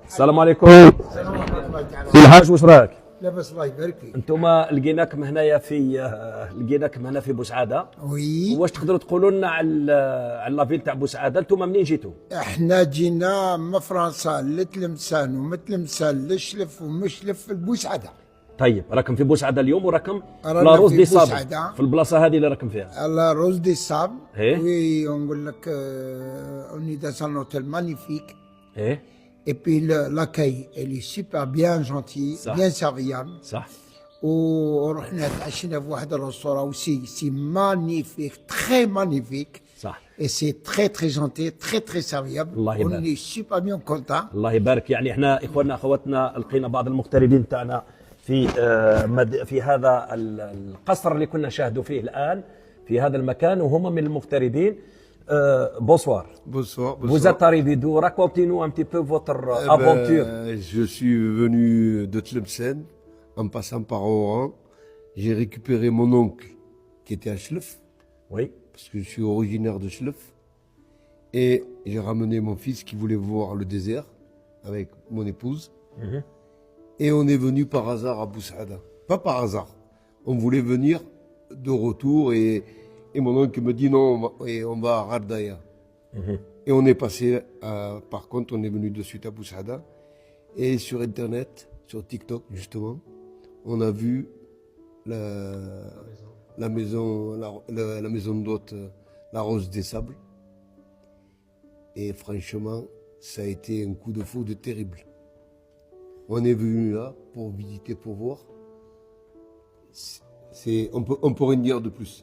السلام عليكم. سي الحاج واش راك؟ لاباس الله يبارك فيك. انتوما لقيناكم هنايا في بوسعاده. وي. واش تقدروا تقولوا لنا على لافيل تاع بوسعاده؟ انتوما منين جيتوا؟ احنا جينا من فرنسا لتلمسان ومن تلمسان لشلف ومشلف لبوسعاده. طيب راكم في بوسعاده اليوم وراكم رانا لاروز في دي صاب بوسعادة. في البلاصه هذه اللي راكم فيها. لا روز دي ساب. إيه. وي نقول لك اوني dans un hôtel magnifique. ايه Et puis l'accueil, elle est super bien gentil, صح. bien serviable. صح. ورحنا تعشينا في واحد الرestaurant aussi, c'est magnifique, très magnifique. صح. Et c'est très très gentil, très très serviable. الله يبارك. On est super bien content. الله يبارك. يعني احنا اخواننا اخواتنا لقينا بعض المغتربين تاعنا في هذا القصر اللي كنا نشاهدوا فيه الان في هذا المكان وهم من المغتربين. Bonsoir. Bonsoir. Vous êtes arrivé d'où? Racontez-nous un petit peu votre aventure. Je suis venu de Tlemcen en passant par Oran. J'ai récupéré mon oncle qui était à Chlef, Oui. parce que je suis originaire de Chlef. Et j'ai ramené mon fils qui voulait voir le désert avec mon épouse. Et on est venu par hasard à Boussaada. Pas par hasard. On voulait venir de retour et mon oncle me dit non, on va à Rardaya. Et on est passé, par contre, on est venu de suite à Boussaada. Et sur Internet, sur TikTok justement, on a vu la maison d'hôte, la Rose des Sables. Et franchement, ça a été un coup de foudre terrible. On est venu là pour visiter, pour voir. On peut rien dire de plus.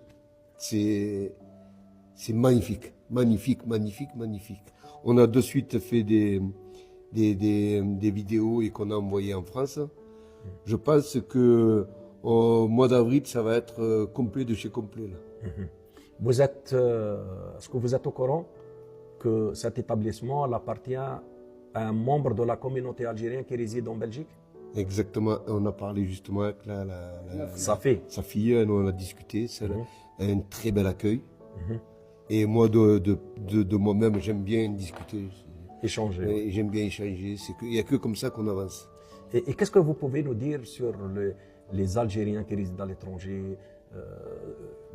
C'est magnifique, magnifique, magnifique, magnifique. On a de suite fait des vidéos et qu'on a envoyées en France. Je pense que au mois d'avril, ça va être complet de chez complet là. Vous êtes, est-ce que vous êtes au courant que cet établissement appartient à un membre de la communauté algérienne qui réside en Belgique? Exactement, on a parlé justement avec sa fille, nous on a discuté, elle a un très bel accueil. Et moi de moi-même, j'aime bien discuter. Échanger. J'aime bien échanger, il n'y a que comme ça qu'on avance. Et qu'est-ce que vous pouvez nous dire sur les Algériens qui résident à l'étranger,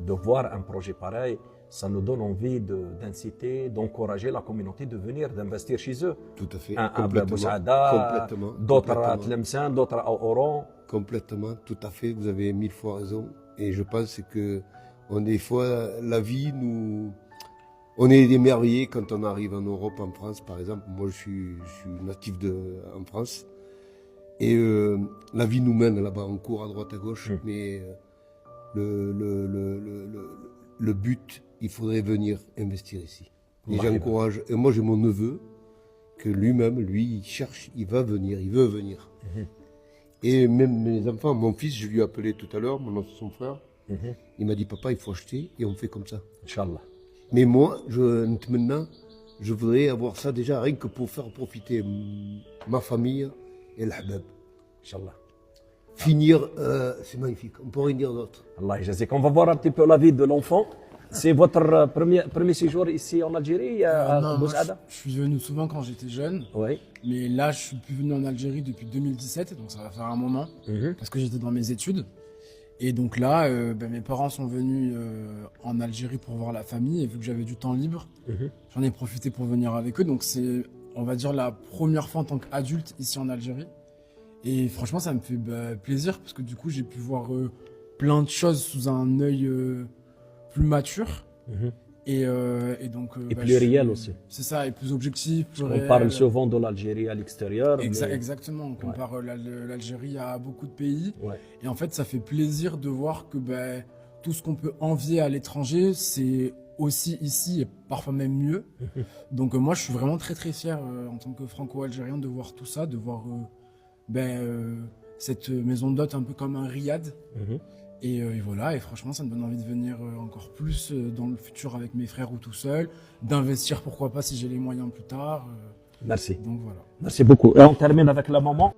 de voir un projet pareil? Ça nous donne envie d'inciter, d'encourager la communauté de venir, d'investir chez eux. Tout à fait. Un à Boussaada, d'autres à Tlemcen, d'autres à Oran. Complètement, tout à fait, vous avez 1000 fois raison. Et je pense que des fois, la vie on est émerveillé quand on arrive en Europe, en France, par exemple. Moi, je suis natif en France. Et la vie nous mène là-bas, on court à droite, à gauche. Mais le but, il faudrait venir investir ici. Et j'encourage. Et moi, j'ai mon neveu, que lui-même, il cherche, il va venir, il veut venir. Et même mes enfants, mon fils, je lui ai appelé tout à l'heure, son frère. Il m'a dit, papa, il faut acheter, et on fait comme ça. Inch'Allah. Mais moi, maintenant, je voudrais avoir ça déjà, rien que pour faire profiter ma famille et l'Habab. Inch'Allah. Finir, c'est magnifique, on peut rien dire d'autre. Allah yajazik. On va voir un petit peu la vie de l'enfant. C'est votre premier séjour ici en Algérie, à Boussaada? Je suis venu souvent quand j'étais jeune. Oui. Mais là, je suis plus venu en Algérie depuis 2017, donc ça va faire un moment, parce que j'étais dans mes études. Et donc là, mes parents sont venus en Algérie pour voir la famille, et vu que j'avais du temps libre, j'en ai profité pour venir avec eux. Donc c'est, on va dire, la première fois en tant qu'adulte ici en Algérie. Et franchement, ça me fait plaisir, parce que du coup, j'ai pu voir plein de choses sous un œil plus mature. Et donc, et plus réel aussi. C'est ça, et plus objectif. Plus on parle souvent de l'Algérie à l'extérieur. Exactement, on compare l'Algérie à beaucoup de pays. Ouais. Et en fait, ça fait plaisir de voir que tout ce qu'on peut envier à l'étranger, c'est aussi ici, et parfois même mieux. Donc moi, je suis vraiment très très fier en tant que franco-algérien de voir tout ça, de voir cette maison d'hôte un peu comme un riad. Et voilà, et franchement, ça me donne envie de venir encore plus dans le futur avec mes frères ou tout seul, d'investir, pourquoi pas, si j'ai les moyens plus tard. Merci. Donc voilà. Merci beaucoup. Et on termine avec la maman.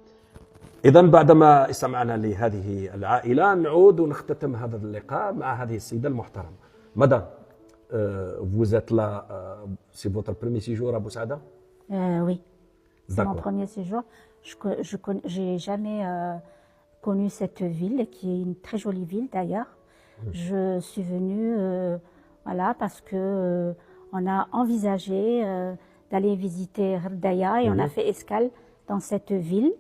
إذا بعدما استمعنا لهذه العائلة نعود ونختتم هذا اللقاء مع هذه السيدة المحترمة. Madame, vous êtes là, c'est votre premier séjour à Boussaada? Oui. C'est mon D'accord. premier séjour. J'ai jamais connu cette ville, qui est une très jolie ville d'ailleurs. Je suis venue, voilà, parce que on a envisagé d'aller visiter Rdaya et on a fait escale dans cette ville.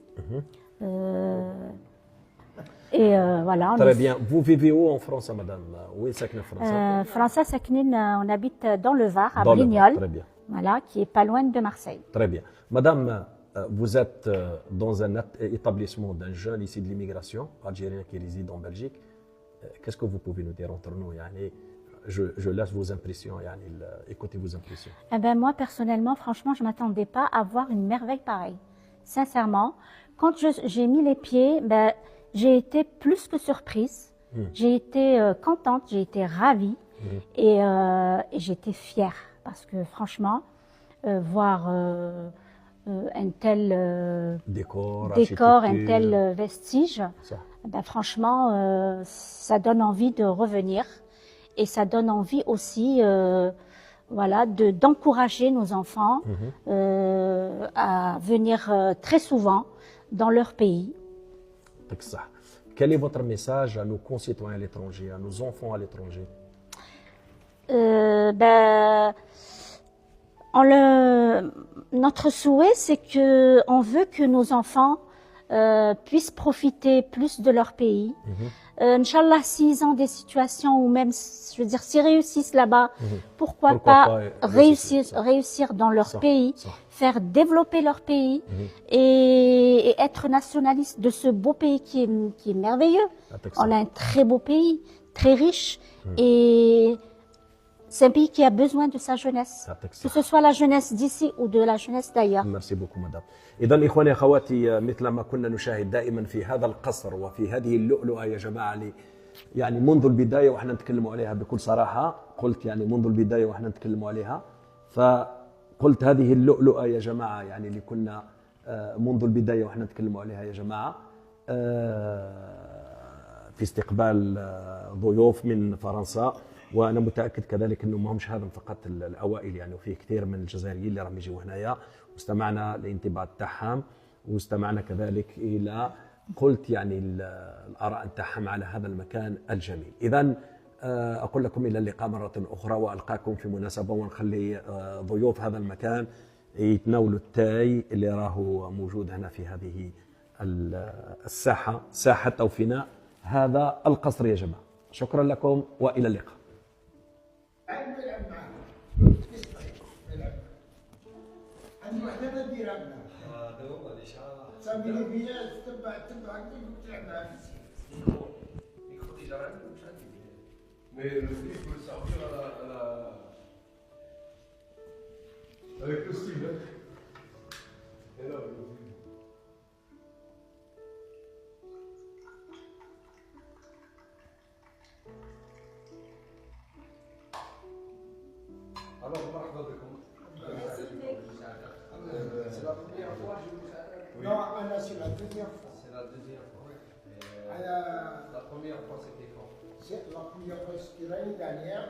Voilà. Très bien. Vous vivez où en France, madame? Où est en France? François Saknine, on habite dans le Var, à Dans le Var, Brignoles, très bien. voilà, qui est pas loin de Marseille. Très bien. Madame, vous êtes dans un établissement d'un jeune ici de l'immigration, algérien qui réside en Belgique. Qu'est-ce que vous pouvez nous dire entre nous? Yani, je laisse vos impressions, yani, écoutez vos impressions. Eh ben, moi, personnellement, franchement, je ne m'attendais pas à voir une merveille pareille. Sincèrement, quand j'ai mis les pieds, ben, j'ai été plus que surprise. J'ai été contente, j'ai été ravie et j'étais fière parce que franchement, voir un tel Décor, un architecture. tel vestige, Ça. ben, franchement, ça donne envie de revenir et ça donne envie aussi voilà, d'encourager nos enfants à venir très souvent dans leur pays. Ça. Quel est votre message à nos concitoyens à l'étranger, à nos enfants à l'étranger? Ben, notre souhait, c'est que on veut que nos enfants puissent profiter plus de leur pays. Inch'Allah, s'ils ont des situations ou même, je veux dire, s'ils réussissent là-bas, pourquoi pas réussir dans leur pays, faire développer leur pays et être nationaliste de ce beau pays qui est merveilleux. On a un très beau pays, très riche et c'est un pays qui a besoin de sa jeunesse, que ce soit la jeunesse d'ici ou de la jeunesse d'ailleurs. Merci beaucoup madame. إذا إخواني أخواتي مثل ما كنا نشاهد دائما في هذا القصر وفي هذه اللؤلؤة يا جماعة يعني منذ البداية وإحنا نتكلم عليها بكل صراحة قلت يعني منذ البداية وإحنا نتكلم عليها فقلت هذه اللؤلؤة يا جماعة يعني اللي كنا منذ البداية وإحنا نتكلم عليها يا جماعة في استقبال ضيوف من فرنسا وانا متاكد كذلك انه ما همش هذا فقط الاوائل يعني وفيه كثير من الجزائريين اللي راهم يجيو هنايا واستمعنا للانطباع تاعهم واستمعنا كذلك الى قلت يعني الاراء تاعهم على هذا المكان الجميل. اذا اقول لكم الى اللقاء مره اخرى والقاكم في مناسبه ونخلي ضيوف هذا المكان يتناولوا التاي اللي راهو موجود هنا في هذه الساحه ساحه او فناء هذا القصر يا جماعه. شكرا لكم والى اللقاء. عندي وحده ندير عندنا هذا هو اللي شحال سامي لي فيها تبع كيف تلعب معاه في السيف يخطي جرى عندك واش عندي مي لو فيلم peut sortir avec le style et là le film alors مرحبا بكم. C'est la première fois que je vous appelle. Non, Anna, c'est la deuxième fois. C'est la deuxième fois. La première fois, c'était quand? La première fois, c'était l'année dernière.